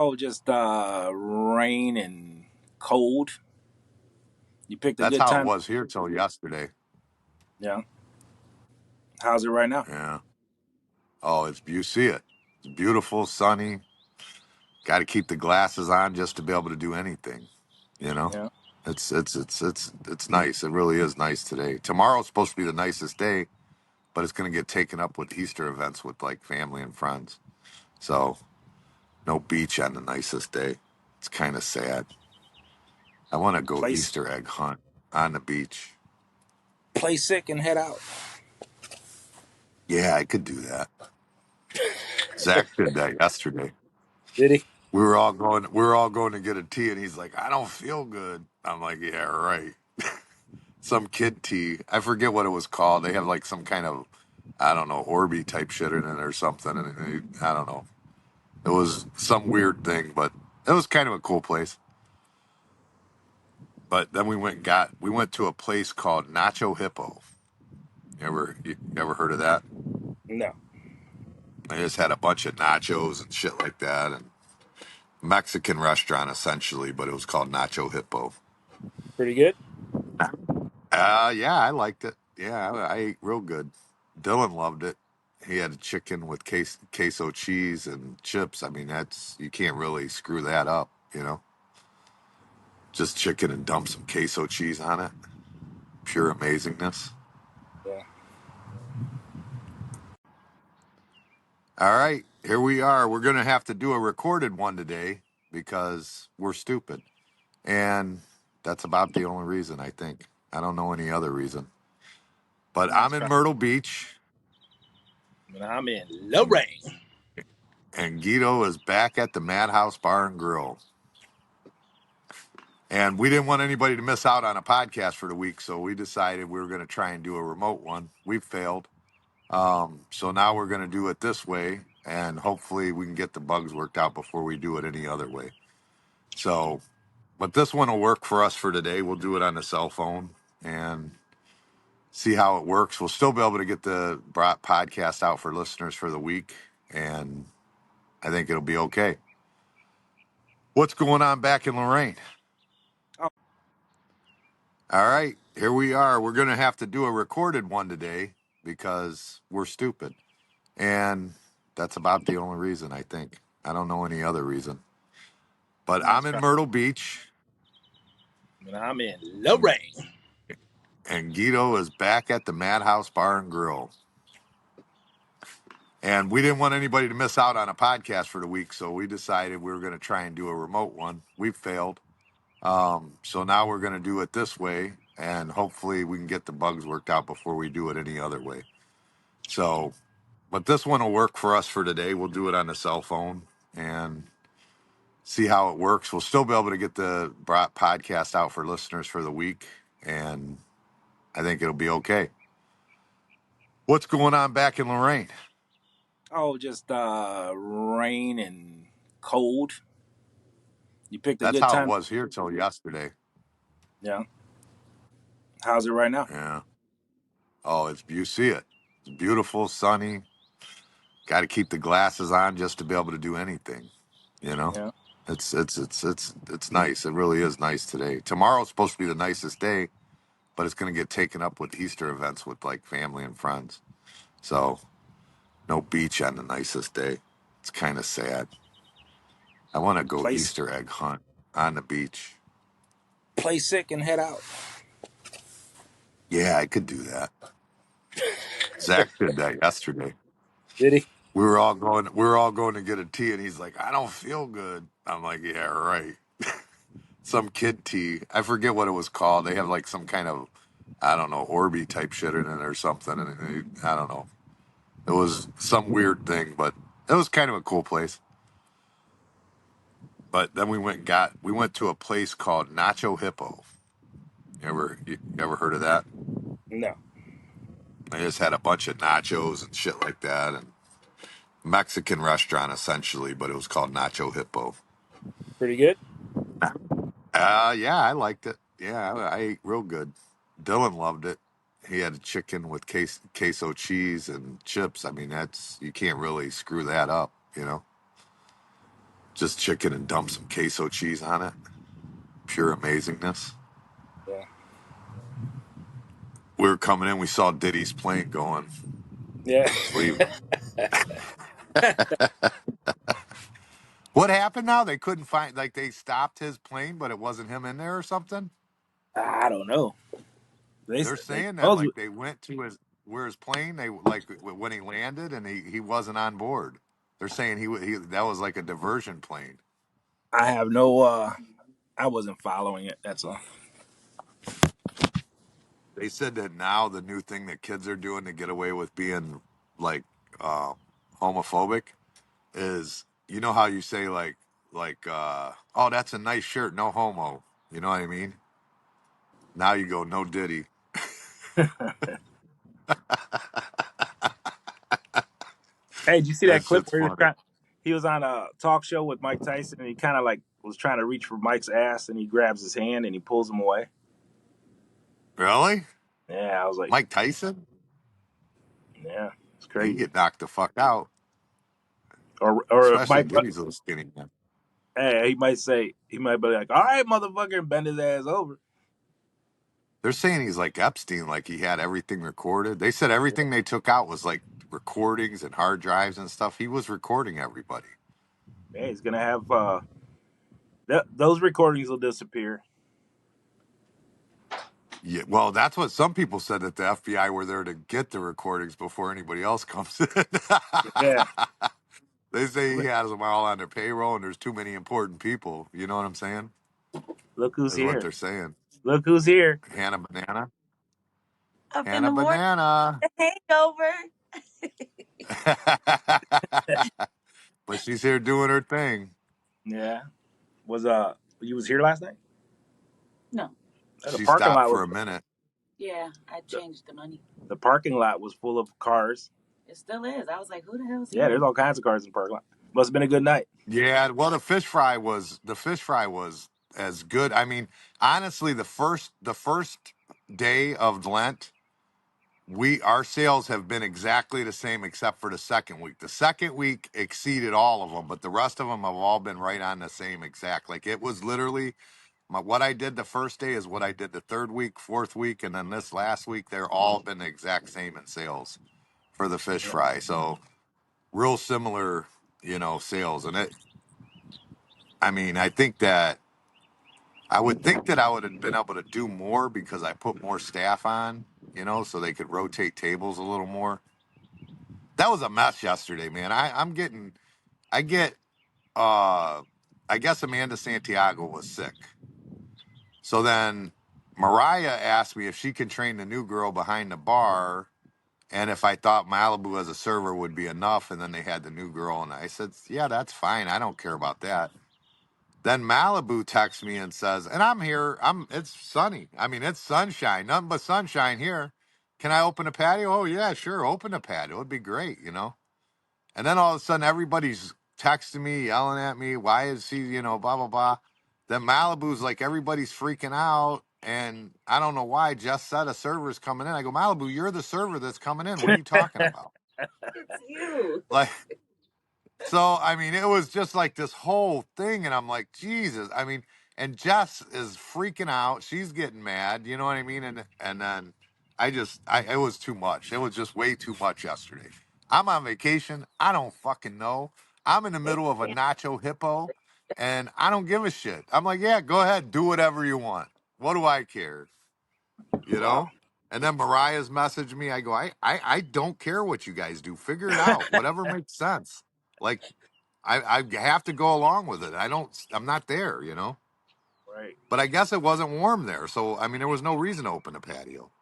Oh, just rain and cold. You picked a That's good how it time. was here till yesterday. Yeah. How's it right now? Yeah. Oh, you see it. It's beautiful, sunny. Got to keep the glasses on just to be able to do anything. You know, Yeah. it's nice. It really is nice today. Tomorrow's supposed to be the nicest day, but it's going to get taken up with Easter events with like family and friends. So no beach on the nicest day. It's kind of sad. I want to go Play Easter egg hunt on the beach. play sick and head out. Yeah, I could do that. Zach did that yesterday. Did he? We were all going to get a tea, and he's like, I don't feel good. I'm like, yeah, right. Some kid tea. I forget what it was called. They have like some kind of, I don't know, Orby type shit in it or something. And I don't know. It was some weird thing, but it was kind of a cool place. But then we went to a place called Nacho Hippo. You ever heard of that? No. They just had a bunch of nachos and shit like that, and Mexican restaurant essentially, but it was called Nacho Hippo. Pretty good. Yeah, I liked it. Yeah, I ate real good. Dylan loved it. He had a chicken with queso cheese and chips. I mean, that's you can't really screw that up, you know. Just chicken and dump some queso cheese on it. Pure amazingness. Yeah. All right, here we are. We're gonna have to do a recorded one today because we're stupid, and that's about the only reason I think. I don't know any other reason. But I'm That's in right. Myrtle Beach, But I'm in and Lorraine. and Guido is back at the Madhouse Bar and Grill. And we didn't want anybody to miss out on a podcast for the week, so we decided we were going to try and do a remote one. We failed. So now we're going to do it this way, and hopefully we can get the bugs worked out before we do it any other way. So, but this one will work for us for today. We'll do it on the cell phone and see how it works. We'll still be able to get the podcast out for listeners for the week, and I think it'll be okay. What's going on back in Lorraine? Oh, All right, here we are. We're going to have to do a recorded one today because we're stupid. And that's about the only reason, I think. I don't know any other reason. But I'm that's in right. Myrtle Beach, But I'm in and, Lorraine. and Guido is back at the Madhouse Bar and Grill. And we didn't want anybody to miss out on a podcast for the week, so we decided we were going to try and do a remote one. We failed. So now we're going to do it this way, and hopefully we can get the bugs worked out before we do it any other way. So, but this one will work for us for today. We'll do it on the cell phone and see how it works. We'll still be able to get the podcast out for listeners for the week, and I think it'll be okay. What's going on back in Lorraine? Oh, just rain and cold. You picked a That's good how it time. was here till yesterday. Yeah. How's it right now? Yeah. Oh, you see it. It's beautiful, sunny. Got to keep the glasses on just to be able to do anything. You know, Yeah. it's nice. It really is nice today. Tomorrow's supposed to be the nicest day, but it's going to get taken up with Easter events with like family and friends. So no beach on the nicest day. It's kind of sad. I want to go Play Easter egg hunt on the beach. play sick and head out. Yeah, I could do that. Zach did that yesterday. Did he? We were all going to get a tea, and he's like, I don't feel good. I'm like, yeah, right. Some kid tea. I forget what it was called. They have like some kind of, I don't know, Orby type shit in it or something. And I don't know. It was some weird thing, but it was kind of a cool place. But then we went to a place called Nacho Hippo. You ever heard of that? No. They just had a bunch of nachos and shit like that, and Mexican restaurant essentially, but it was called Nacho Hippo. Pretty good. Yeah, I liked it. Yeah, I ate real good. Dylan loved it. He had a chicken with queso cheese and chips. I mean, that's you can't really screw that up, you know. Just chicken and dump some queso cheese on it. Pure amazingness. Yeah. We were coming in, we saw Diddy's plane going. Yeah. Was leaving. What happened now? They couldn't find, like, they stopped his plane, but it wasn't him in there or something? I don't know. They're They saying that, supposed like, they went to his plane, they, like, when he landed and he wasn't on board. They're saying he that was like a diversion plane. I have no. I wasn't following it. That's all. They said that now the new thing that kids are doing to get away with being, like, uh, homophobic is, you know how you say, oh, that's a nice shirt, no homo. You know what I mean? Now you go, no Diddy. Hey, did you see That that clip shit's where funny. he was on a talk show with Mike Tyson and he kind of like was trying to reach for Mike's ass and he grabs his hand and he pulls him away? Really? Yeah, I was like, Mike Tyson? yeah, it's He crazy. get knocked the fuck out. Or Especially Mike, Diddy's a little skinny man. hey, he might be like, all right, motherfucker, and bend his ass over. They're saying he's like Epstein, like he had everything recorded. They said everything they took out was like recordings and hard drives and stuff. He was recording everybody. Yeah, he's gonna have those recordings will disappear. Yeah, well, that's what some people said, that the FBI were there to get the recordings before anybody else comes in. Yeah, They say he has them all on their payroll, and there's too many important people. You know what I'm saying? look who's Is what here. they're saying. Look who's here. Hannah Banana, Up in Hannah the morning, Banana. the hangover. But she's here doing her thing. Yeah, was you was here last night? No. The She parking stopped lot for was a minute. Yeah, I the, changed the money. the parking lot was full of cars. It still is. I was like, who the hell's Yeah, there's here? all kinds of cars in the parking lot. Must have been a good night. Yeah, well, the fish fry was as good. I mean, honestly, the first day of Lent, our sales have been exactly the same except for the second week. The second week exceeded all of them, but the rest of them have all been right on the same exact. Like, it was literally what I did the first day is what I did the third week, fourth week, and then this last week. They're all been the exact same in sales for the fish Yeah. fry. So real similar, sales. And I mean, I would think that I would have been able to do more because I put more staff on, so they could rotate tables a little more. That was a mess yesterday, man. I get, uh, I guess Amanda Santiago was sick. So then Mariah asked me if she can train the new girl behind the bar and if I thought Malibu as a server would be enough. And then they had the new girl, and I said, yeah, that's fine. I don't care about that. Then Malibu texts me and says, and I'm here. It's sunny. I mean, it's sunshine, nothing but sunshine here. Can I open a patio? Oh yeah, sure. Open a patio. It'd be great. And then all of a sudden everybody's texting me, yelling at me. Why is he, blah, blah, blah. Then Malibu's like, everybody's freaking out. And I don't know why. Just said a server's coming in. I go, Malibu, you're the server that's coming in. What are you talking about? It's you. Like, so, I mean, it was just like this whole thing. And I'm like, Jesus. I mean, and Jess is freaking out. She's getting mad. You know what I mean? And then it was too much. It was just way too much yesterday. I'm on vacation. I don't fucking know. I'm in the middle of a nacho hippo and I don't give a shit. I'm like, yeah, go ahead. Do whatever you want. What do I care? You Wow. know? And then Mariah's messaged me. I go, I don't care what you guys do. Figure it out. Whatever makes sense. Like, I have to go along with it. I'm not there. Right. But I guess it wasn't warm there. So, I mean, there was no reason to open a patio.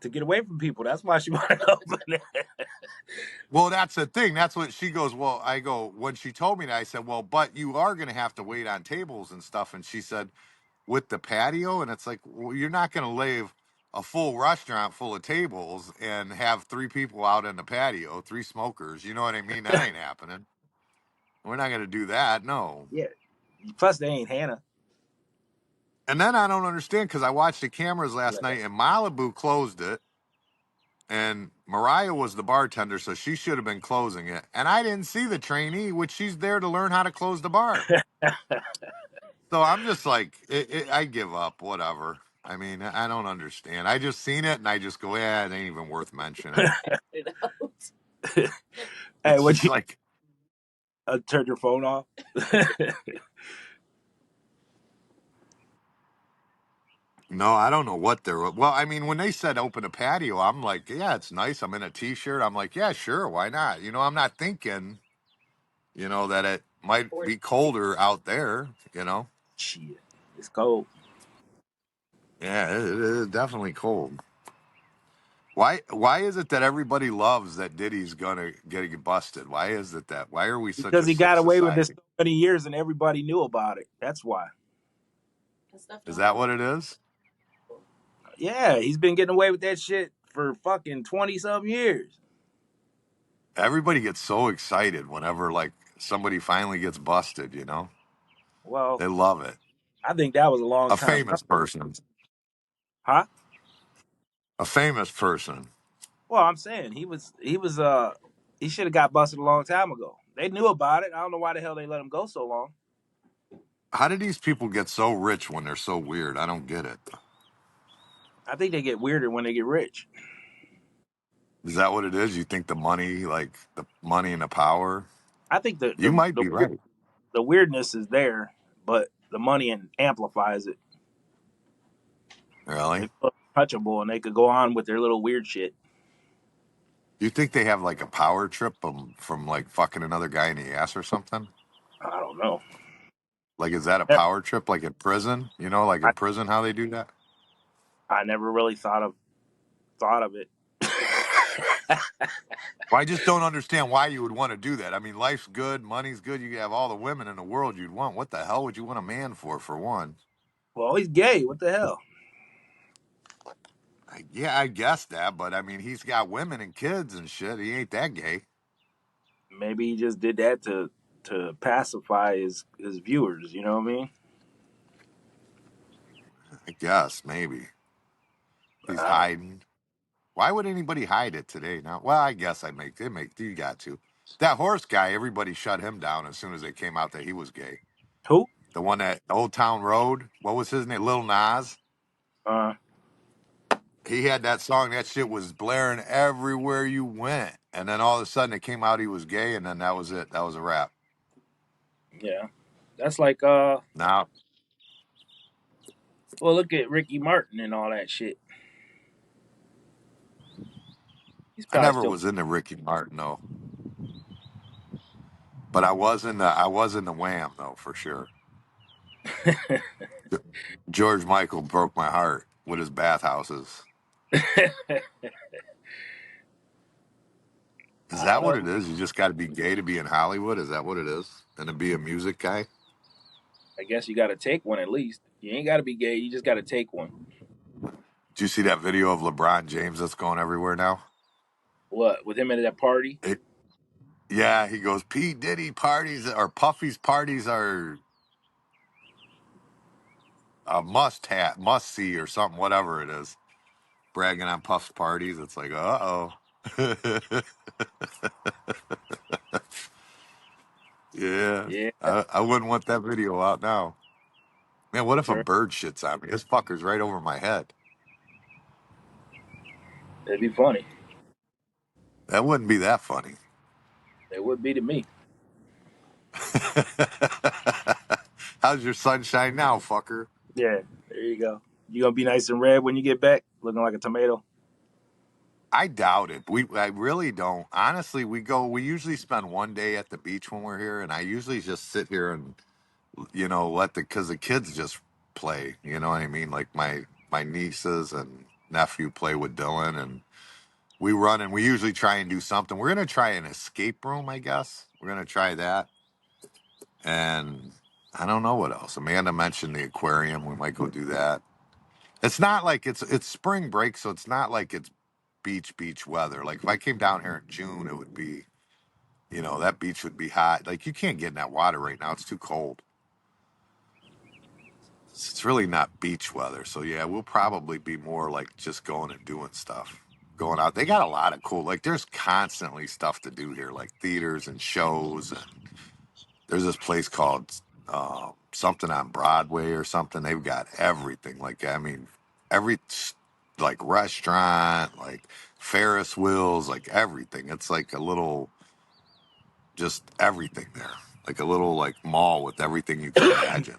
To get away from people. That's why she wanted to open it. Well, that's the thing. That's what she goes. Well, I go, when she told me that, I said, well, but you are going to have to wait on tables and stuff. And she said, with the patio. And it's like, well, you're not going to leave a full restaurant full of tables and have three people out in the patio, three smokers. You know what I mean? That ain't happening. We're not going to do that. No. Yeah. Plus, they ain't Hannah. And then I don't understand because I watched the cameras last Like that. night and Malibu closed it. and Mariah was the bartender, so she should have been closing it. And I didn't see the trainee, which she's there to learn how to close the bar. So I'm just like, I give up. Whatever. I mean, I don't understand. I just seen it, and I just go, yeah, it ain't even worth mentioning. You know? Hey, It's what just you like, turn your phone off? no, I don't know what they're. Well, I mean, when they said open a patio, I'm like, yeah, it's nice. I'm in a t-shirt. I'm like, yeah, sure, why not? I'm not thinking, that it might Or be colder out there. Shit, it's cold Yeah, it is definitely cold. Why is it that everybody loves that Diddy's gonna get busted? Why is it that? Why are we such because a he sick got away with this society? so many years and everybody knew about it. That's why. that stuff Is don't that go what it is? over. Yeah, he's been getting away with that shit for fucking 20 something years. Everybody gets so excited whenever like somebody finally gets busted, Well, They love it. I think that was a long A time famous coming. person. Huh? A famous person. Well, I'm saying he should have got busted a long time ago. They knew about it. I don't know why the hell they let him go so long. How do these people get so rich when they're so weird? I don't get it. I think they get weirder when they get rich. Is that what it is? You think the money, like the money and the power? I think the You the might the, be weird, right. the weirdness is there, but the money amplifies it. Really? They feel touchable and they could go on with their little weird shit. You think they have like a power trip from like fucking another guy in the ass or something? I don't know. Like, is that a That- power trip like in prison? Like I, in prison, how they do that? I never really thought of it. Well, I just don't understand why you would want to do that. I mean, life's good, money's good. You have all the women in the world you'd want. What the hell would you want a man for one? Well, he's gay. What the hell? Yeah, I guess that, but I mean, he's got women and kids and shit. He ain't that gay. Maybe he just did that to pacify his viewers. You know what I mean? I guess maybe he's I don't. hiding. Why would anybody hide it today? Now, well, I guess you got to. That horse guy, everybody shut him down as soon as they came out that he was gay. Who? The one at Old Town Road. What was his name? Lil Nas. Uh, He had that song. That shit was blaring everywhere you went. And then all of a sudden it came out he was gay, and then that was it. That was a wrap. yeah. That's like Now, well, look at Ricky Martin and all that shit. He's I probably never still. was into Ricky Martin though, but I was in the Wham though for sure. George Michael broke my heart with his bathhouses. Is I don't that what know. it is? You just got to be gay to be in Hollywood? Is that what it is? And to be a music guy? I guess you got to take one at least. You ain't got to be gay. You just got to take one. Do you see that video of LeBron James that's going everywhere now? What with him at that party? It, yeah, he goes, P. Diddy parties or Puffy's parties are a must see or something, whatever it is. Bragging on Puff's parties. It's like, uh oh. Yeah. Yeah, I wouldn't want that video out now. Man, what if a sure. bird shits on me? This fucker's right over my head. It'd be funny. That wouldn't be that funny. It would be to me. How's your sunshine now, fucker? Yeah, there you go. You gonna be nice and red when you get back, looking like a tomato. I doubt it. I really don't. Honestly, we usually spend one day at the beach when we're here, and I usually just sit here and, because the kids just play, you know what I mean? Like my nieces and nephew play with Dylan, and we run, and we usually try and do something. We're going to try an escape room, I guess. We're going to try that. And I don't know what else. Amanda mentioned the aquarium. We might go do that. It's not like it's spring break, so it's not like it's beach weather. Like if I came down here in June, it would be, that beach would be hot. Like you can't get in that water right now. It's too cold. It's really not beach weather. So yeah, we'll probably be more like just going and doing stuff. going out. They got a lot of cool, like there's constantly stuff to do here, like theaters and shows. And there's this place called something on Broadway or something. They've got everything. Like, I mean, every like restaurant, like Ferris wheels, like everything. It's like a little, just everything there. Like a little like mall with everything you can imagine.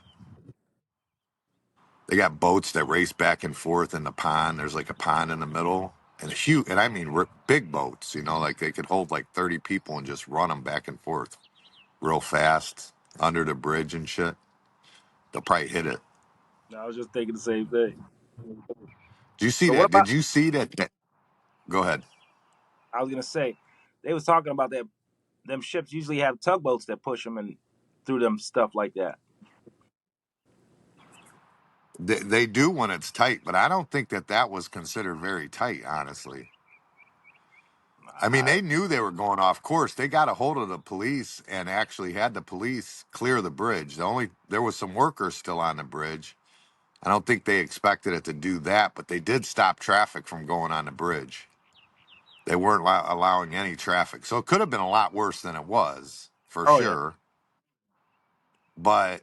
They got boats that race back and forth in the pond. There's like a pond in the middle, and a huge, and I mean big boats. You know, like they could hold like 30 people and just run them back and forth real fast under the bridge and shit. They'll probably hit it. I was just thinking the same thing. Did you see But what that? about? Did you see that? Go ahead. I was gonna say they was talking about that. Them ships usually have tugboats that push them and through them stuff like that. They do when it's tight, but I don't think that was considered very tight, honestly. I mean, I they knew they were going off course. They got a hold of the police and actually had the police clear the bridge. There was some workers still on the bridge. I don't think they expected it to do that, but they did stop traffic from going on the bridge. They weren't allowing any traffic, so it could have been a lot worse than it was for oh yeah, sure. But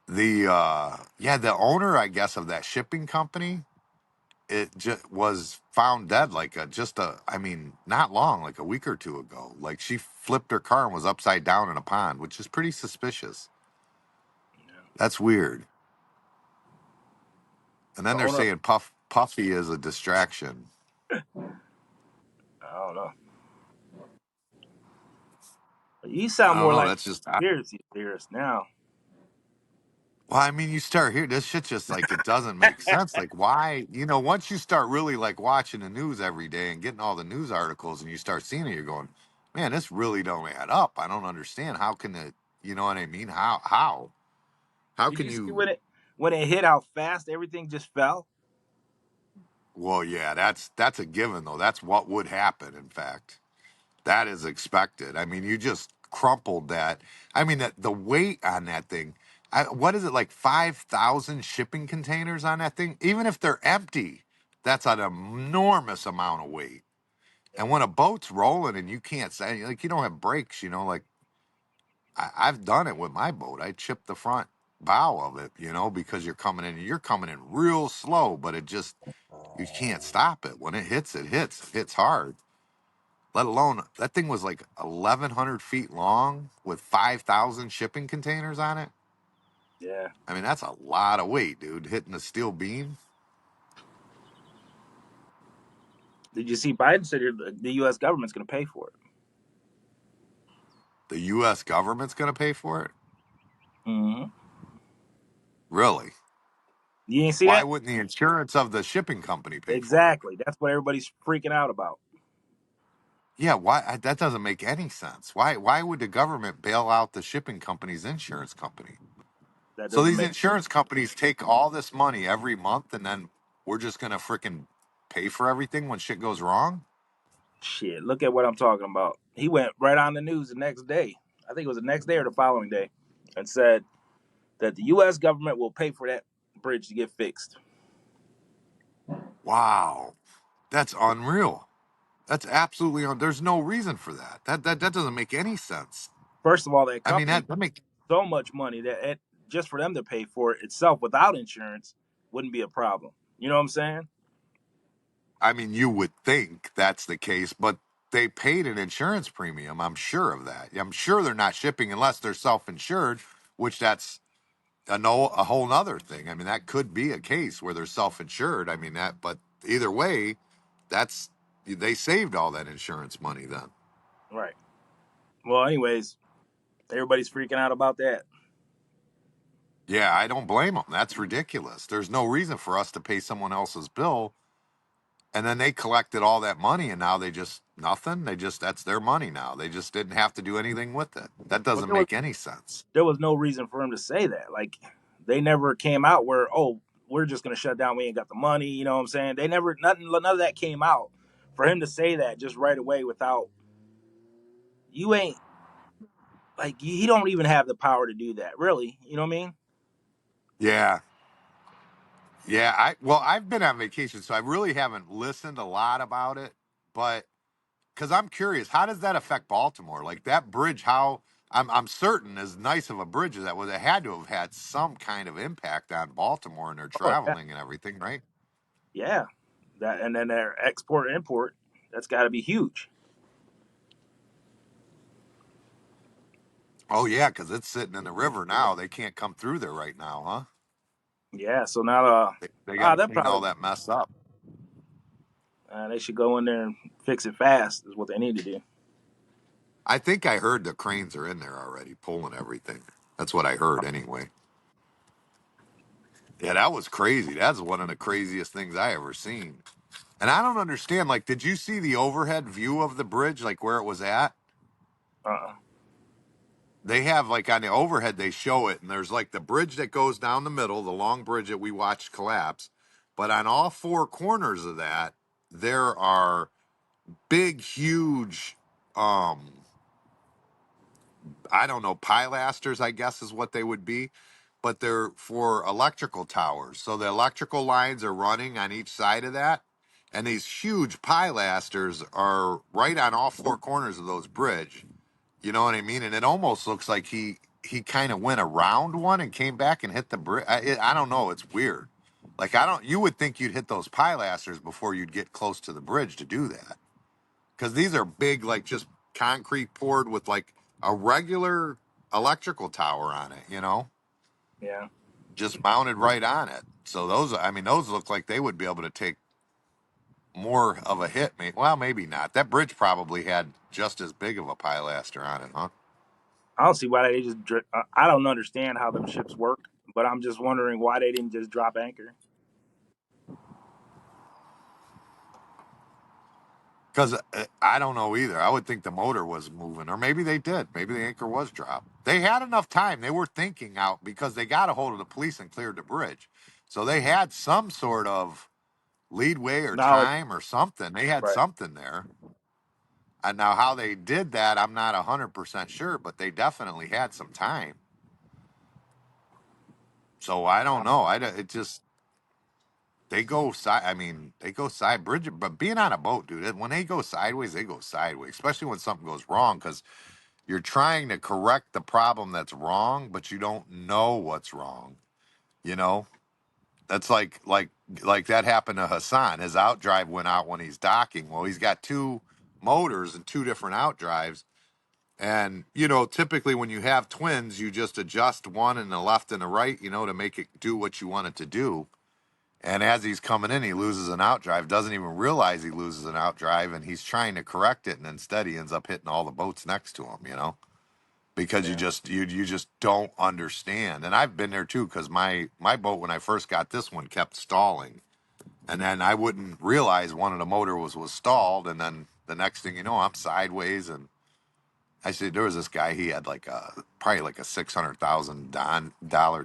the owner, I guess, of that shipping company, it just was found dead like I mean, not long, like a week or two ago. Like she flipped her car and was upside down in a pond, which is pretty suspicious. That's weird. And the then they're owner. saying Puffy is a distraction. I don't know. You I sound don't more know. like That's just a conspiracy theorist now. well, I mean, you start here. This shit just like it doesn't make sense. Like, why? You know, once you start really like watching the news every day and getting all the news articles, and you start seeing it, you're going, man, this really don't add up. I don't understand. How can it? You know what I mean? How Did can you see you? when it hit how fast everything just fell? Well, yeah, that's a given though. That's what would happen. In fact, that is expected. I mean, you just crumpled that. I mean, that the weight on that thing. What is it like 5,000 shipping containers on that thing? Even if they're empty, that's an enormous amount of weight. And when a boat's rolling and you can't say like you don't have brakes, you know, like I've done it with my boat. I chipped the front bow of it, you know, because you're coming in real slow, but it just you can't stop it. When it hits, it hits hard. Let alone that thing was like 1,100 feet long with 5,000 shipping containers on it. Yeah. I mean, that's a lot of weight, dude, hitting the steel beam. Did you see Biden said the U.S. government's going to pay for it? The U.S. government's going to pay for it? Hmm. Really? You ain't see Why that? wouldn't the insurance of the shipping company pay for it? Exactly. That's what everybody's freaking out about. Yeah, that doesn't make any sense. Why would the government bail out the shipping company's insurance company? That So doesn't these make insurance companies take all this money every month and then we're just going to freaking pay for everything when shit goes wrong? shit. Look at what I'm talking about. He went right on the news the next day. I think it was the next day or the following day, and said that the U.S. government will pay for that bridge to get fixed. Wow. That's unreal. That's absolutely there's no reason for that. That doesn't make any sense. First of all, that I mean company that make so much money that just for them to pay for it itself without insurance wouldn't be a problem. You know what I'm saying? I mean you would think that's the case, but they paid an insurance premium. I'm sure of that. I'm sure they're not shipping unless they're self-insured, which that's a whole nother thing. I mean that could be a case where they're self-insured. I mean that, but either way, that's they saved all that insurance money then. Right. Well, anyways, everybody's freaking out about that. Yeah, I don't blame them. That's ridiculous. There's no reason for us to pay someone else's bill. And then they collected all that money and now they just nothing. That's their money now. They just didn't have to do anything with it. That But doesn't make any sense. there was no reason for him to say that. Like they never came out where we're just gonna shut down. We ain't got the money. You know what I'm saying? They never none of that came out for him to say that just right away without you ain't like he don't even have the power to do that. Really, you know what I mean? Yeah. Yeah, I've been on vacation, so I really haven't listened a lot about it. but because I'm curious, how does that affect Baltimore? Like that bridge, how I'm certain as nice of a bridge as that was, it had to have had some kind of impact on Baltimore and their Oh yeah, traveling and everything, right? yeah. That and then their export import. That's got to be huge. Oh yeah, because it's sitting in the river now. They can't come through there right now, huh? Yeah. So now, They got to they're clean all probably that mess up. they should go in there and fix it fast. Is what they need to do. I think I heard the cranes are in there already, pulling everything. That's what I heard anyway. Yeah, that was crazy. That's one of the craziest things I ever seen. And I don't understand. Like, did you see the overhead view of the bridge, like where it was at? Uh. They have like on the overhead, they show it, and there's like the bridge that goes down the middle, the long bridge that we watched collapse. But on all four corners of that, there are big, huge, um, I don't know, pilasters, I guess is what they would be, but they're for electrical towers. So the electrical lines are running on each side of that. And these huge pilasters are right on all four corners of those bridge. You know what I mean? And it almost looks like he kind of went around one and came back and hit the bridge. I don't know. It's weird. Like I don't. You would think you'd hit those pilasters before you'd get close to the bridge to do that, because these are big, like just concrete poured with like a regular electrical tower on it. You know, Yeah. just mounted right on it. So those, I mean, those look like they would be able to take more of a hit. Well, maybe not. That bridge probably had just as big of a pilaster on it, huh? I don't see why they just. I don't understand how them ships work, but I'm just wondering why they didn't just drop anchor. Because I don't know either. I would think the motor was moving, or maybe they did. Maybe the anchor was dropped. They had enough time. They were thinking out because they got a hold of the police and cleared the bridge. So they had some sort of leadway or Knowledge. time or something. They had Right. something there. And now how they did that, I'm not 100% sure, but they definitely had some time. So I don't know. It just, they go side. I mean, they go side bridge, but being on a boat, dude, when they go sideways, especially when something goes wrong. Because you're trying to correct the problem that's wrong, but you don't know what's wrong. You know, that's like that happened to Hassan. His outdrive went out when he's docking. Well, he's got two motors and two different outdrives. And you know, typically when you have twins, you just adjust one in the left and the right, you know, to make it do what you want it to do. And as he's coming in, he loses an outdrive, doesn't even realize he loses an outdrive, and he's trying to correct it, and instead he ends up hitting all the boats next to him, you know, because Yeah. you just don't understand. And I've been there too, because my boat when I first got this one kept stalling, and then I wouldn't realize one of the motor was stalled, and then the next thing you know, I'm sideways. And I said there was this guy, he had like a probably like a $600,000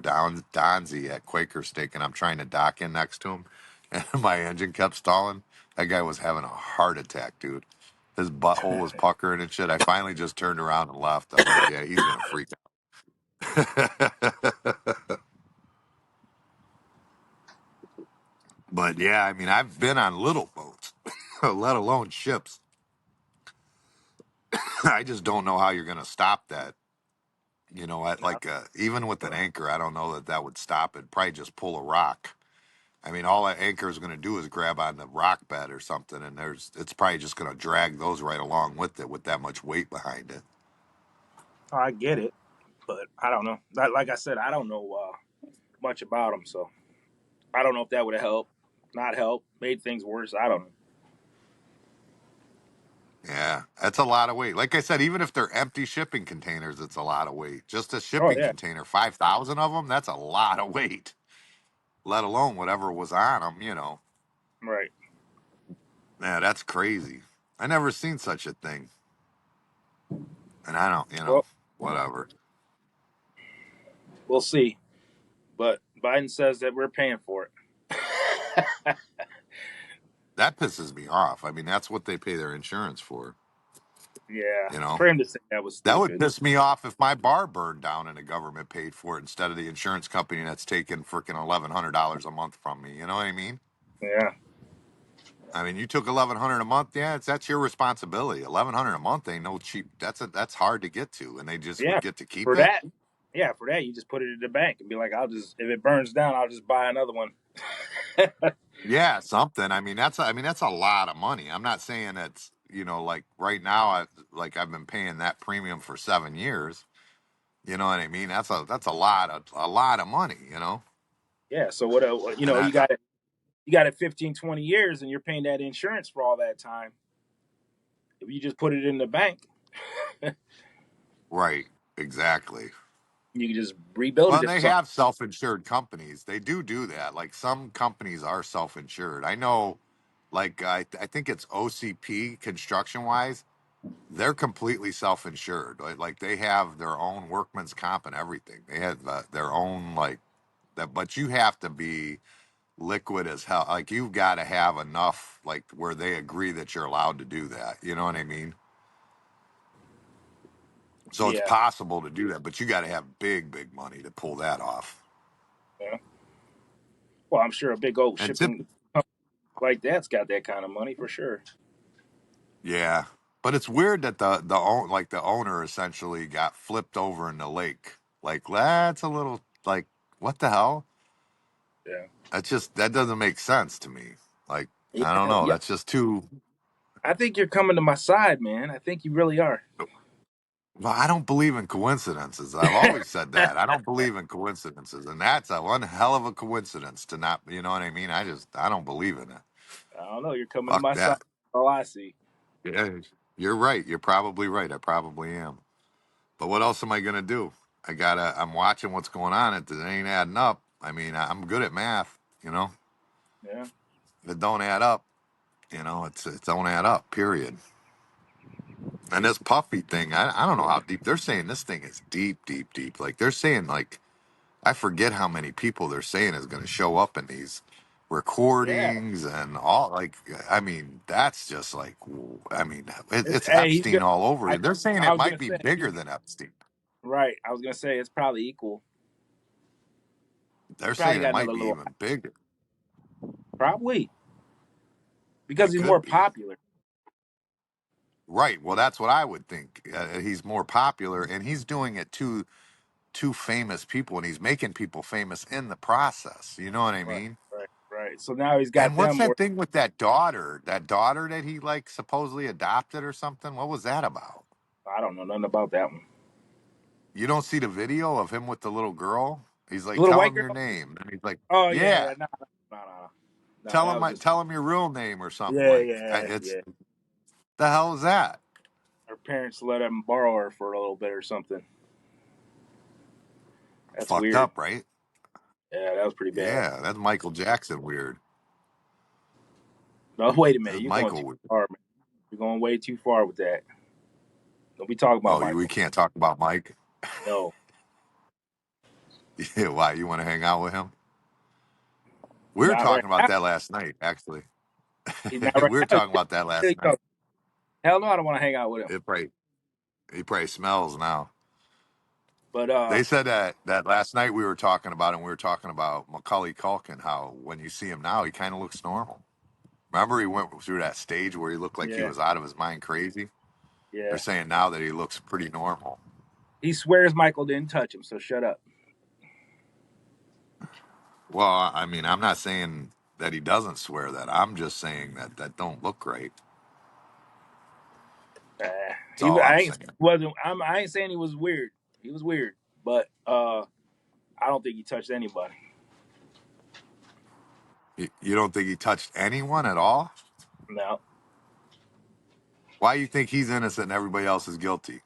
down Donzi at Quaker Steak, and I'm trying to dock in next to him, and my engine kept stalling. That guy was having a heart attack, dude. His butthole was puckering and shit. I finally just turned around and left. I'm like, yeah, he's gonna freak out. But yeah, I mean, I've been on little boats, let alone ships. I just don't know how you're gonna stop that. You know, even with an anchor, I don't know that that would stop it. Probably just pull a rock. I mean, all that anchor is going to do is grab on the rock bed or something, and it's probably just going to drag those right along with it with that much weight behind it. I get it, but I don't know. Like I said, I don't know much about them, so I don't know if that would have helped, not helped, made things worse. I don't know. Yeah, that's a lot of weight. Like I said, even if they're empty shipping containers, it's a lot of weight. Just a Oh shipping yeah. container, 5,000 of them, that's a lot of weight, let alone whatever was on them, you know. Right. Yeah, that's crazy. I never seen such a thing. And I don't, Well, whatever. we'll see. But Biden says that we're paying for it. That pisses me off. I mean, that's what they pay their insurance for, Yeah. you know. For him to say that was That would stupid. piss me off if my bar burned down and the government paid for it instead of the insurance company that's taking freaking $1,100 a month from me. You know what I mean? Yeah. I mean, you took 1,100 a month. Yeah, that's your responsibility. 1,100 a month ain't no cheap. That's hard to get to, and they just Yeah, would get to keep for it. that. Yeah, for that you just put it in the bank and be like, I'll just if it burns down, I'll just buy another one. Yeah, something. I mean that's a lot of money. I'm not saying it's like right now. I've been paying that premium for 7 years. You know what I mean? That's a lot of money. Yeah. So what? And You got it. You got it 15, 20 years, and you're paying that insurance for all that time. If you just put it in the bank, right, exactly. you can just rebuild Well, it and if they something. have self-insured companies. They do that. Like some companies are self-insured. I know, like I think it's OCP Construction Wise. They're completely self-insured. Like they have their own workman's comp and everything. They have their own like that. But you have to be liquid as hell. Like you've got to have enough like where they agree that you're allowed to do that. You know what I mean? So it's Yeah. possible to do that, but you got to have big, big money to pull that off. Yeah. Well, I'm sure a big old And tip, shipping company like that's got that kind of money for sure. yeah, but it's weird that the owner essentially got flipped over in the lake. Like that's a little like what the hell? Yeah. That doesn't make sense to me. Like I don't Yeah. know. Yeah. That's just too. I think you're coming to my side, man. I think you really are. Well, I don't believe in coincidences. I've always said that. I don't believe in coincidences, and that's a one hell of a coincidence to not. You know what I mean? I don't believe in it. I don't know. You're coming to Fuck my side. that. All I see. Yeah, you're right. You're probably right. I probably am. But what else am I gonna do? I'm watching what's going on. It ain't adding up. I mean, I'm good at math. Yeah. If it don't add up, it don't add up. Period. And this puffy thing, I don't know how deep they're saying this thing is deep, deep, deep. Like they're saying, like I forget how many people they're saying is going to show up in these Yeah. recordings and all. Like, I mean, that's just like, I mean, it's Hey, he's Epstein gonna. all over. I, They're saying I it was might gonna be say bigger than Epstein. right. I was gonna say it's probably equal. He They're probably saying it got might another be little. even bigger. Probably because It he's more could be. popular. Right. Well, that's what I would think. He's more popular, and he's doing it to two famous people, and he's making people famous in the process. You know what I Right. mean? Right. Right. So now he's got And what's them that more. thing with that daughter? That daughter that he like supposedly adopted or something? What was that about? I don't know nothing about that one. You don't see the video of him with the little girl? He's The like, little tell white him girl. your name. And he's like, Oh yeah. yeah, Yeah. No. No. No. No. tell That him was just. tell him your real name or something Yeah. like Yeah. it's Yeah. the hell is that? Her parents let him borrow her for a little bit or something. That's Fucked weird. up, right? Yeah. That was pretty bad. Yeah, that's Michael Jackson weird. No. Wait a minute. That's You're going Michael too weird. far, man. You're going way too far with that. Don't be talking about Oh, we Michael. can't talk about Mike. No. Yeah, why? You want to hang out with him? We were Not right talking about now. that last night, actually. He's not We right were now. talking about that last He's night. hell no, I don't want to hang out with him. It probably he probably smells now. But They said that last night we were talking about it, and we were talking about Macaulay Culkin, how when you see him now, he kind of looks normal. Remember, he went through that stage where he looked like he yeah, was out of his mind crazy. They're yeah. saying now that he looks pretty normal. He swears Michael didn't touch him, so shut up. Well, I mean, I'm not saying that he doesn't swear that. I'm just saying that don't look right. Uh, That's all I'm saying. I ain't saying he was weird. He was weird, but I don't think he touched anybody. You don't think he touched anyone at all? No, Why you think he's innocent and everybody else is guilty?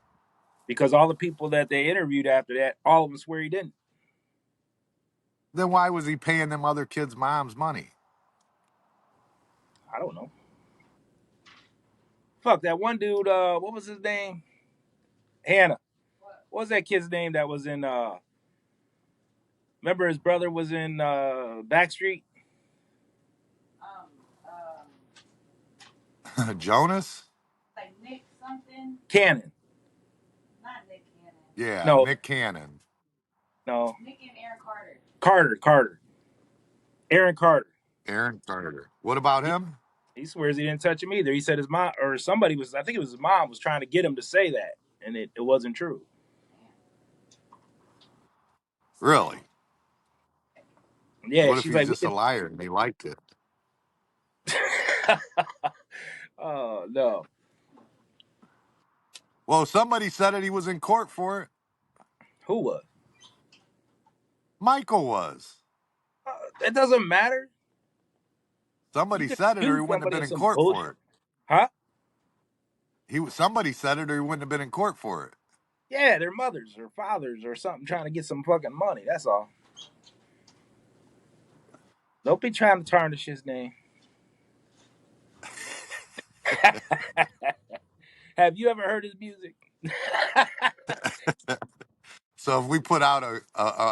because all the people that they interviewed after that, all of them swear he didn't. Then why was he paying them other kids' moms money? I don't know. Fuck that one dude. What was his name? Hannah. What was that kid's name that was in? Remember his brother was in Backstreet. Um, um, Jonas? like Nick something. Cannon. Not Nick Cannon. Yeah, No, Nick Cannon. no. Nick and Aaron Carter. Carter. Aaron Carter. Aaron Carter. What about He, him? He swears he didn't touch him either. He said his mom or somebody was, I think it was his mom, was trying to get him to say that, and it wasn't true. Really? Yeah, What if she's he's like, we just a didn't. liar and he liked it? Oh no, Well, somebody said it. He was in court for it. who was? Michael was. It doesn't matter. You Somebody could said it, or he accuse wouldn't have somebody been of in some court for bullshit, it. huh? Somebody said it, or he wouldn't have been in court for it. Yeah, their mothers or fathers or something trying to get some fucking money. That's all. Don't be trying to tarnish his name. Have you ever heard his music? So if we put out a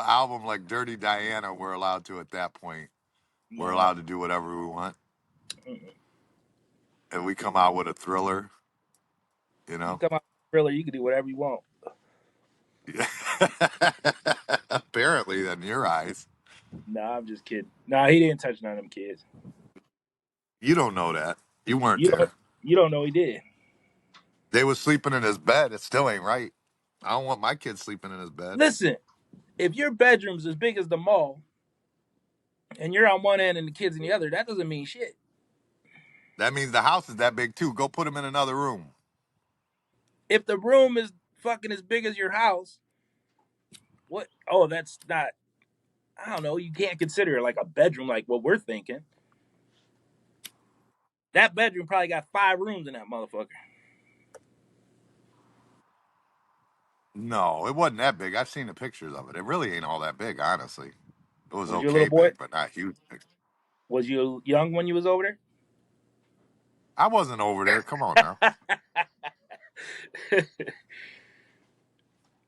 album like Dirty Diana, we're allowed to at that point. We're No. allowed to do whatever we want. Mm-mm. If we come out with a thriller, you You know. come out with a thriller, you can do whatever you want. Apparently, in your eyes, Nah, I'm just kidding. Nah, he didn't touch none of them kids. you don't know that. You weren't You don't. there. You don't know he did. They was sleeping in his bed. It still ain't right. I don't want my kids sleeping in his bed. Listen, if your bedroom's as big as the mall and you're on one end and the kids in the other, that doesn't mean shit. That means the house is that big too. Go put them in another room. If the room is fucking as big as your house, what? Oh, that's not. I don't know. You can't consider it like a bedroom, like what we're thinking. That bedroom probably got 5 rooms in that motherfucker. No, it wasn't that big. I've seen the pictures of it. It really ain't all that big, honestly. It was Was you a little okay boy? big, but not huge big. Was you young when you was over I wasn't over there. Come on now. there? That's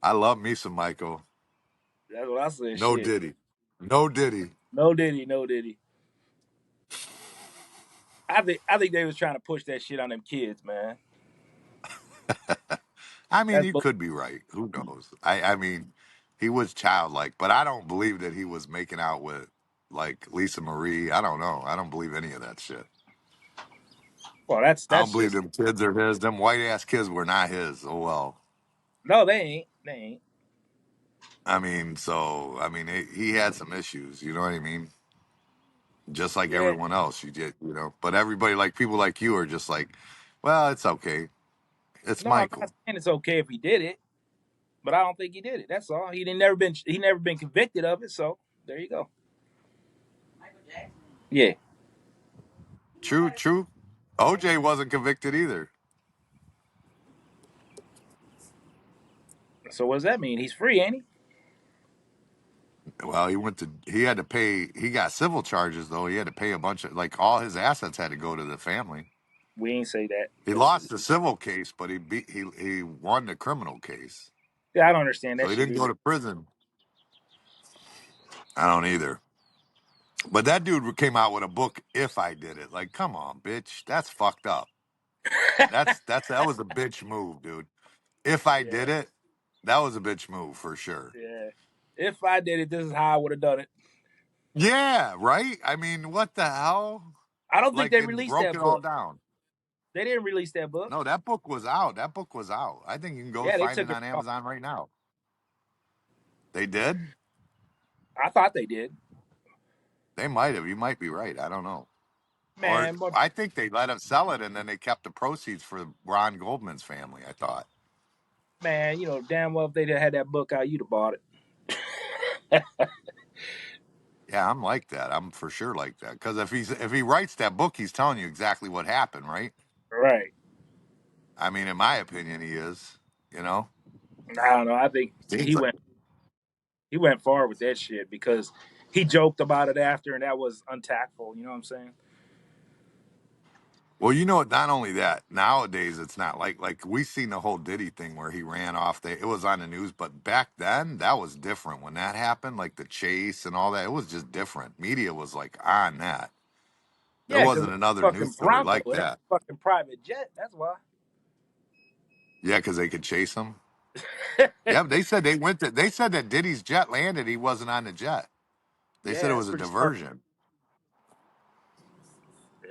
I love me some Michael. what I said. No Shit. Diddy. No Diddy. No diddy, no diddy. I think they was trying to push that shit on them kids, man. I mean, That's you could be right. Who knows? I mean, he was childlike, but I don't believe that he was making out with like Lisa Marie. I don't know. I don't believe any of that shit. well, that's I don't that's believe just them kids are his. Them white ass kids were not his. Oh well. no. They ain't. They ain't. He had some issues. You know what I mean? Just like Yeah. everyone else, But everybody, like people like you, are just like, well, it's okay. It's No, I'm Michael. not saying it's okay if he did it, but I don't think he did it. That's all. He never been convicted of it. So there you go. Michael Jackson. Yeah. He True, might have. true. OJ wasn't convicted either. So what does that mean? He's free, ain't he? Well, he had to pay. He got civil charges though. He had to pay a bunch of like all his assets had to go to the family. We ain't say that, He but lost the civil case, but he won the criminal case, yeah, I don't understand so that he shit didn't go either. to prison. I don't either. But that dude came out with a book. If I did it, like, come on, bitch, that's fucked up. That was a bitch move, dude. If I Yeah, did it, that was a bitch move for sure. yeah. If I did it, this is how I would have done it. Yeah, right. I mean, what the hell? I don't think Like they it released broke that it all book. down. They didn't release that book. No, that book was out. That book was out. I think you can go Yeah, they find took it it on off. Amazon right now. They did. I thought they did. They might have. You might be right. I don't know. Or Man, but I think they let him sell it and then they kept the proceeds for Ron Goldman's family. I thought. man, damn well if they had that book out, you'd have bought it. Yeah, I'm like that. I'm for sure like that. Because if he writes that book, he's telling you exactly what happened, right? Right. I mean, in my opinion, he is. You know, I don't know. I think seems he like. went far with that shit because he joked about it after, and that was untactful. You know what I'm saying? Well, you know what? Not only that, nowadays it's not like we seen the whole Diddy thing where he ran off. It was on the news, but back then that was different. When that happened, like the chase and all that, it was just different. Media was like on that. There Yeah, because wasn't it's another a news fucking story Bronco. like It ain't that. a fucking private jet. That's why. Yeah, because they could chase him. Yeah, but they said they said that Diddy's jet landed. He wasn't on the jet. They said it Yeah, it's was a pretty smart. diversion.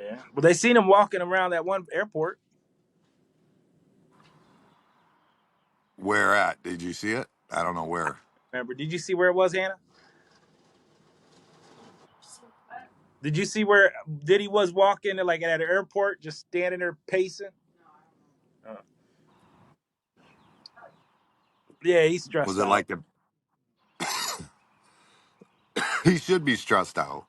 Yeah, but they seen him walking around that one airport. Where at? Did you see it? I don't know where. Remember? Did you see where it was, Hannah? Did you see where Diddy was walking like at an airport, just standing there pacing? Uh, yeah, he's Was stressed it out. like a, he should be stressed out.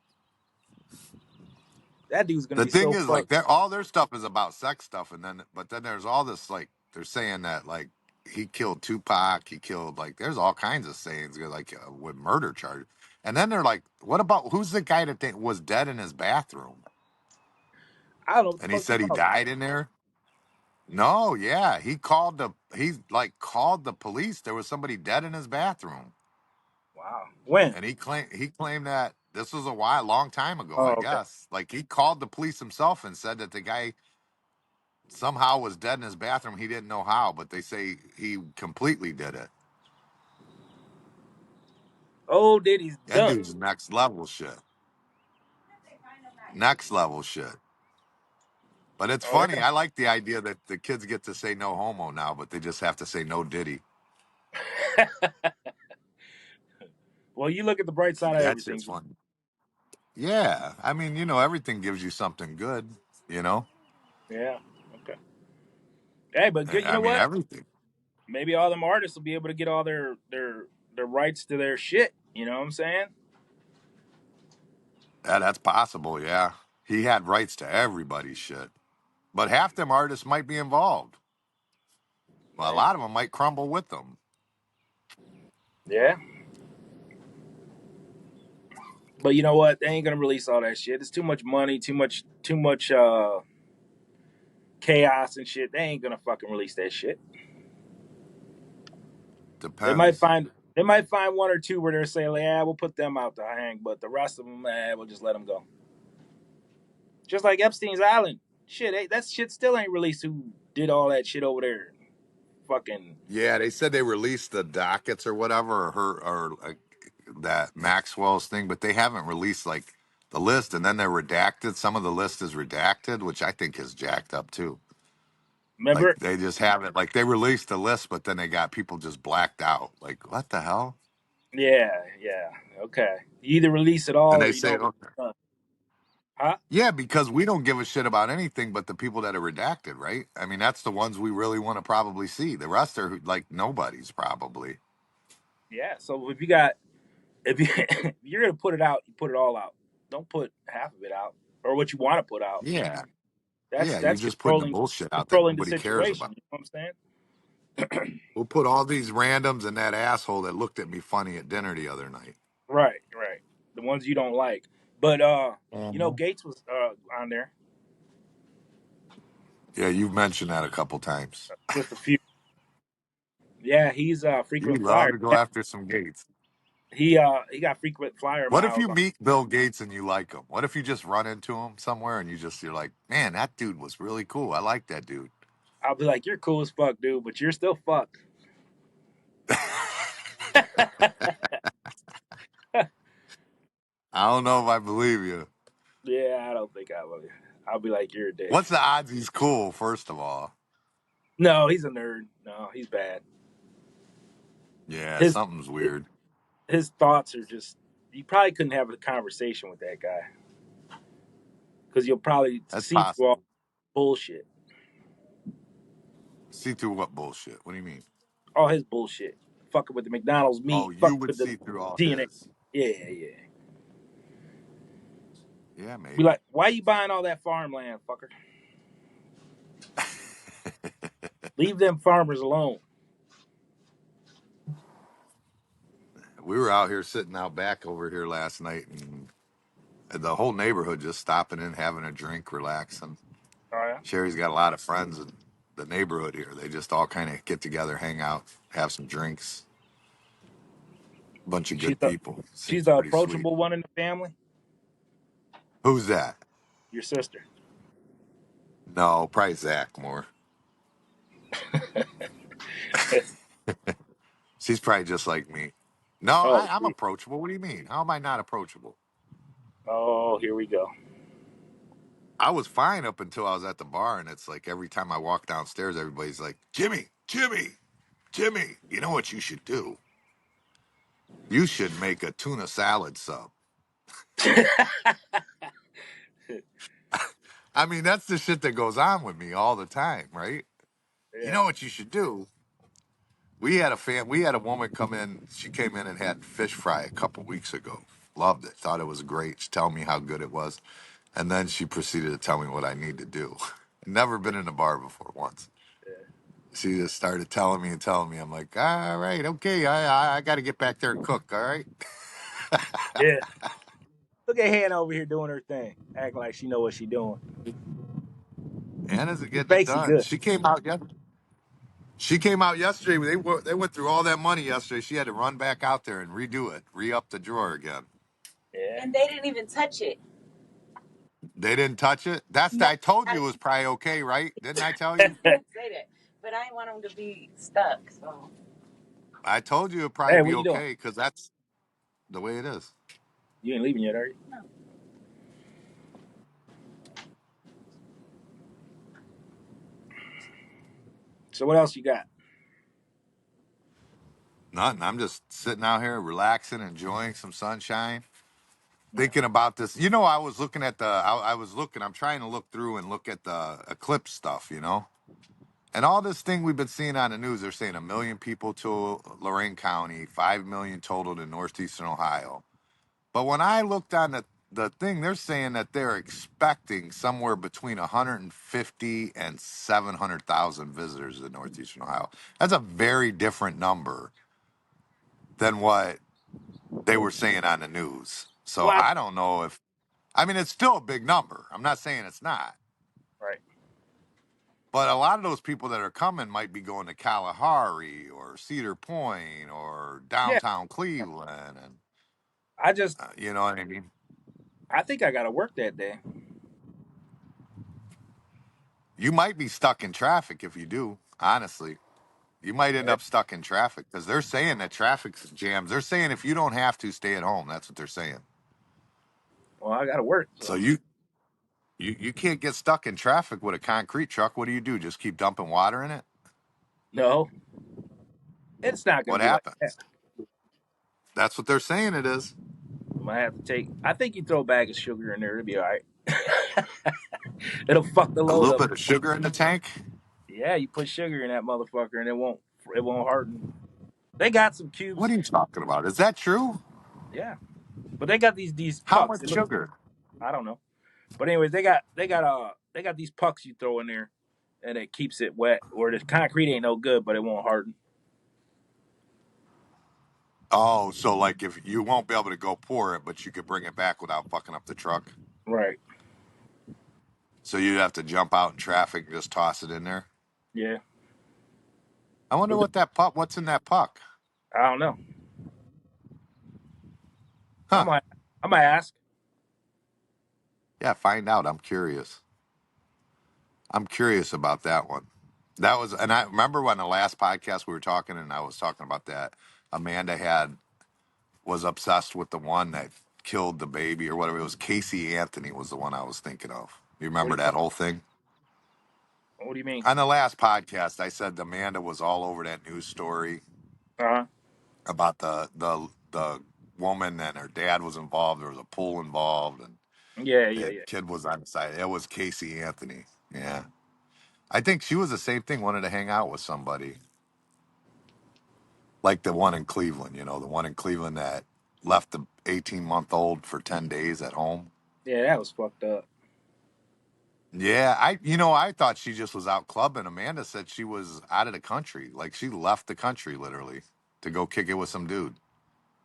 That dude's gonna The be thing so is, like, fucked. all their stuff is about sex stuff, and then but then there's all this like they're saying that like he killed Tupac, he killed like there's all kinds of sayings like with murder charges, and then they're like, what about who's the guy that was dead in his bathroom, I don't know what the and he fuck you said he talking about. died in there. No, yeah, he like called the police. There was somebody dead in his bathroom, Wow. When? and he claimed that this was a while long time ago. I Oh, okay. guess like he called the police himself and said that the guy somehow was dead in his bathroom. He didn't know how, but they say he completely did it. Oh, Diddy's That done. dude's next level shit. Next level shit. But it's Oh, funny. I like the idea that the kids get to say no homo now, but they just have to say no Diddy. yeah. Well, you look at the bright side of That shit's everything. fun. Yeah. I mean, everything gives you something good, you know? Yeah. Okay. Hey, but good. You I know mean, what? everything. Maybe all them artists will be able to get all their rights to their shit. You know what I'm saying? That's possible, yeah. He had rights to everybody's shit. But half them artists might be involved. Well, a Yeah. lot of them might crumble with them. Yeah. But you know what? They ain't gonna release all that shit. It's too much money, too much chaos and shit. They ain't gonna fucking release that shit. They might Depends. find they might find one or two where they're saying, like, "Yeah, we'll put them out to hang," but the rest of them, we'll just let them go. Just like Epstein's Island, shit, that shit still ain't released. Who did all that shit over there? Fucking Yeah, they said they released the dockets or whatever, or that Maxwell's thing, but they haven't released like the list, and then they're redacted. Some of the list is redacted, which I think is jacked up too. Like remember? they just have it, like they released the list, but then they got people just blacked out. Like what the hell? Yeah, yeah, okay. You either release it And all or they you say, don't. okay. Huh? Yeah, because we don't give a shit about anything but the people that are redacted, right? I mean, that's the ones we really want to probably see. The rest are like nobody's probably. Yeah. So if you got if you if you're gonna put it out, you put it all out. Don't put half of it out or what you want to put out. Yeah, That's yeah, you're that's just putting the controlling bullshit out that controlling the nobody cares situation. about. You know what I'm saying? We'll put all these randoms and that asshole that looked at me funny at dinner the other night. Right, right. The ones you don't like. But Mhm. Gates was on there. Yeah, you've mentioned that a couple times. Just a few. Yeah, he's a You frequent love flyer. to go after some Gates. He got frequent flyer What if miles you on. meet Bill Gates and you like him? What if you just run into him somewhere and you're like, man, that dude was really cool. I like that dude. I'll be like, you're cool as fuck, dude, but you're still fucked. I don't know if I believe you. Yeah, I don't think I will. I'll be like, you're a dick. What's the odds he's cool, first of all? No, he's a nerd. No, he's bad. Yeah, His something's weird. his thoughts are just. You probably couldn't have a conversation with that guy because you'll probably That's see through all possible. bullshit, See through what bullshit? What do you mean? all his bullshit. Fucking with the McDonald's Oh, meat. you Fucking would with the see through all DNA. his. Yeah, yeah. Yeah, Be maybe. like, why you buying all that farmland, fucker? Leave them farmers alone. We were out here sitting out back over here last night, and the whole neighborhood just stopping in, having a drink, relaxing. All right. Sherry's got a lot of friends in the neighborhood here. They just all kind of get together, hang out, have some drinks. Bunch of She's good the people. she's Seems the pretty sweet. approachable one in the family. Who's that? Your sister. No, probably Zach more. She's probably just like me. No, Oh, I'm sweet. approachable. What do you mean? How am I not approachable? Oh, here we go. I was fine up until I was at the bar, and it's like every time I walk downstairs, everybody's like, Jimmy, Jimmy, Jimmy, you know what you should do? You should make a tuna salad sub. I mean, that's the shit that goes on with me all the time, right? You Yeah, know what you should do? We had a woman come in. She came in and had fish fry a couple weeks ago. Loved it. Thought it was great. She told me how good it was. And then she proceeded to tell me what I need to do. Never been in a bar before once. yeah, She just started telling me and telling me. I'm like, all right, okay, I got to get back there and cook. All right. yeah. Look at Hannah over here doing her thing, acting like she know what she doing. Anna's She getting it fakes it done. good. She came out. She came out yesterday. They went through all that money yesterday. She had to run back out there and redo it, re-up the drawer again. Yeah. And they didn't even touch it. They didn't touch it. No, I told you I it was probably okay, right? Didn't I tell did you? say that, but I didn't want them to be stuck. So I told you it'd probably Hey, be what you doing? okay because that's the way it is. You ain't leaving yet, are you? no. So what else you got? Nothing. I'm just sitting out here relaxing, enjoying some sunshine, Yeah. thinking about this. You know, I was looking at I was looking. I'm trying to look through and look at the eclipse stuff. You know. And all this thing we've been seeing on the news, they're saying 1 million people to Lorain County, 5 million total to northeastern Ohio. But when I looked on the thing, they're saying that they're expecting somewhere between 150 and 700,000 visitors in northeastern Ohio. That's a very different number than what they were saying on the news. So Well, I don't know if, I mean, it's still a big number. I'm not saying it's not. right. But a lot of those people that are coming might be going to Kalahari or Cedar Point or Yeah. downtown Cleveland, and I just, you know what I mean. I think I got to work that day. You might be stuck in traffic if you do. Honestly, you might end Yeah. up stuck in traffic because they're saying that traffic's jams. They're saying if you don't have to, stay at home. That's what they're saying. Well, I got to work. So So you can't get stuck in traffic with a concrete truck. What do? Just keep dumping water in it? no, it's not going What to be like that. happens? That's what they're saying it is. I might have to take. I think you throw a bag of sugar in there, it'll be all right. It'll fuck the A load little up. bit of sugar in the tank. Yeah, you put sugar in that motherfucker, and it won't harden. They got some What cubes. are you talking about? Is that true? Yeah, but they got these How pucks. much It look. sugar? I don't know. But anyways, they got these pucks you throw in there, and it keeps it wet. Or the concrete ain't no good, but it won't harden. Oh, so like if you won't be able to go pour it, but you could bring it back without fucking up the truck. Right. So you'd have to jump out in traffic and just toss it in there. Yeah. I wonder what's in that puck. I don't know. I Huh. might. I might ask. Yeah, find out. I'm curious. I'm curious about that one. That was, and I remember when the last podcast we were talking, and I was talking about that. Amanda was obsessed with the one that killed the baby or whatever. It was Casey Anthony was the one I was thinking of. You What remember do you that whole thing? What do you mean? On the last podcast, I said Amanda was all over that news story Uh huh. about the woman and her dad was involved. There was a pool involved, and Yeah. Yeah. the Yeah. kid was on the side. It was Casey Anthony. Yeah, I think she was the same thing. Wanted to hang out with somebody like the one in Cleveland. You know, the one in Cleveland that left the 18-month-old for 10 days at home. Yeah. That was fucked up. Yeah, I thought she just was out clubbing. Amanda said she was out of the country. Like she left the country literally to go kick it with some dude.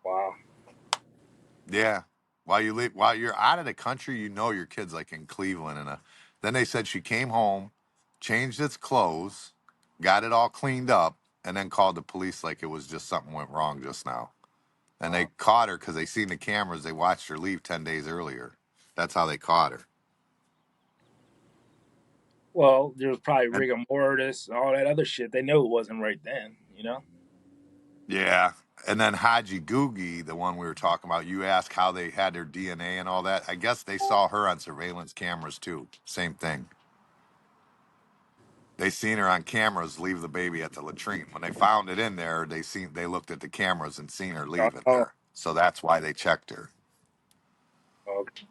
Wow. Yeah. While you're out of the country, you know your kid's like in Cleveland then they said she came home, changed its clothes, got it all cleaned up, and then called the police like it was just something went wrong just now. And they Wow. caught her because they seen the cameras. They watched her leave 10 days earlier. That's how they caught her. Well, there's probably And rigor mortis, all that other shit. They knew it wasn't right then. yeah. And then Haji Googie, the one we were talking about, you asked how they had their DNA and all that. I guess they saw her on surveillance cameras too. Same thing. They seen her on cameras leave the baby at the latrine. When they found it in there, they looked at the cameras and seen her leave it Oh, there. So that's why they checked her. okay.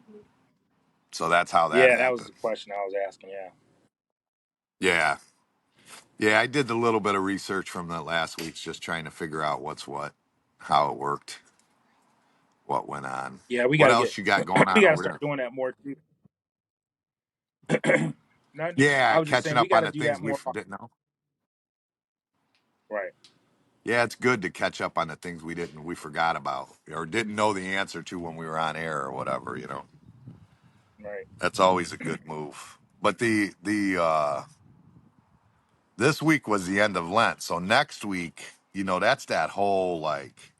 So that's how that Yeah, that was happened. the question I was asking. Yeah. Yeah. Yeah, I did a little bit of research from the last week's just trying to figure out what's what, how it worked, what went on. Yeah, we got What to get, else you got going we on got to over start there? doing that more too. I Yeah, was just saying catching we up got on to the do things that we more often. didn't know. Right. Yeah, it's good to catch up on the things we forgot about or didn't know the answer to when we were on air or whatever, you know. Right. That's always a good move. But the this week was the end of Lent. So next week, you know, that's that whole like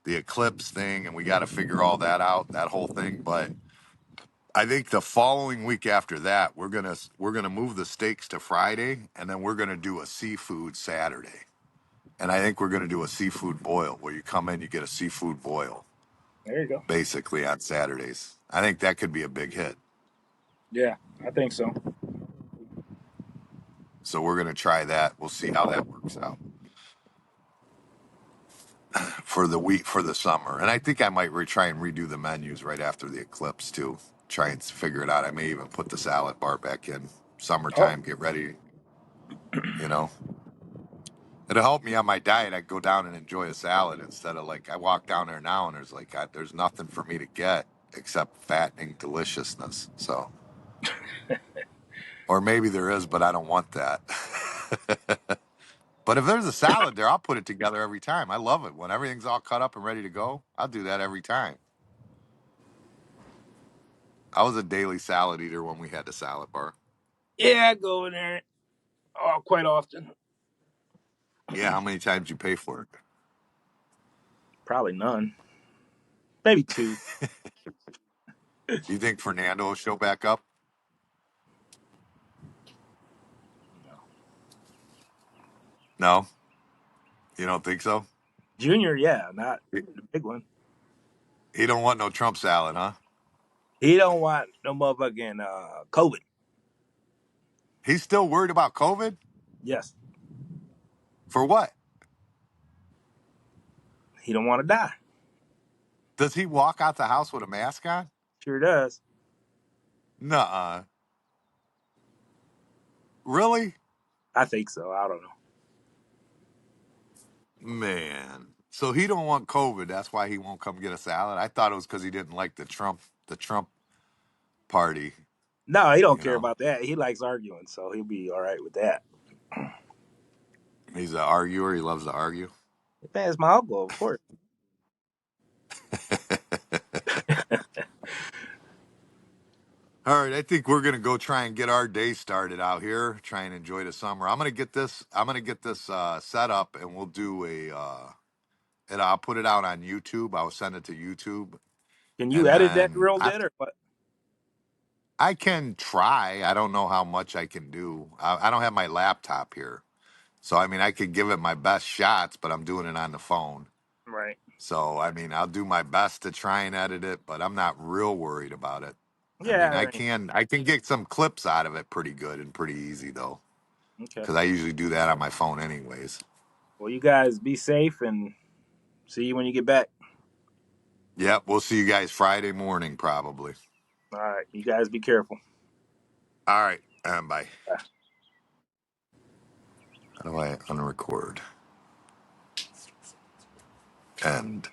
the eclipse thing and we got to figure all that out, that whole thing, but I think the following week after that, we're gonna move the steaks to Friday, and then we're gonna do a seafood Saturday. And I think we're gonna do a seafood boil, where you come in, you get a seafood boil, There you go. basically on Saturdays. I think that could be a big hit. Yeah, I think so. So we're gonna try that. We'll see how that works out for the week for the summer. And I think I might try and redo the menus right after the eclipse too. Try and figure it out. I may even put the salad bar back in Oh, summertime. Get ready, you know. It'll help me on my diet. I go down and enjoy a salad instead of like I walk down there now and there's like there's nothing for me to get except fattening deliciousness. So, or maybe there is, but I don't want that. But if there's a salad there, I'll put it together every time. I love it when everything's all cut up and ready to go. I'll do that every time. I was a daily salad eater when we had the salad bar. yeah, I go in there quite often. Yeah, how many times you pay for it? Probably none. Maybe two. You think Fernando will show back up? No. No, you don't think so? Junior, yeah, not He the big one. he don't want no Trump salad, huh? He don't want no motherfucking COVID. He's still worried about COVID? Yes, For what? he don't want to die. Does he walk out the house with a mask on? Sure does. Nuh-uh. Really? I think so. I don't know. Man. So he don't want COVID. That's why he won't come get a salad. I thought it was because he didn't like the Trump party, No, he don't you care know. about that. He likes arguing, so he'll be all right with that. He's an arguer. He loves to argue. That's my uncle, of course. All right, I think we're gonna go try and get our day started out here. Try and enjoy the summer. I'm gonna get this set up, and we'll do and I'll put it out on YouTube. I'll send it to YouTube, Can you and edit that then real good or what? I can try. I don't know how much I can do. I don't have my laptop here. So, I mean, I could give it my best shots, but I'm doing it on the phone. Right. So, I mean, I'll do my best to try and edit it, but I'm not real worried about it. I mean, Yeah, it ain't. I can get some clips out of it pretty good and pretty easy though, Okay. because I usually do that on my phone anyways. Well, you guys be safe and see you when you get back. Yep, we'll see you guys Friday morning probably. All right. You guys be careful. All right, bye. How do I unrecord? End.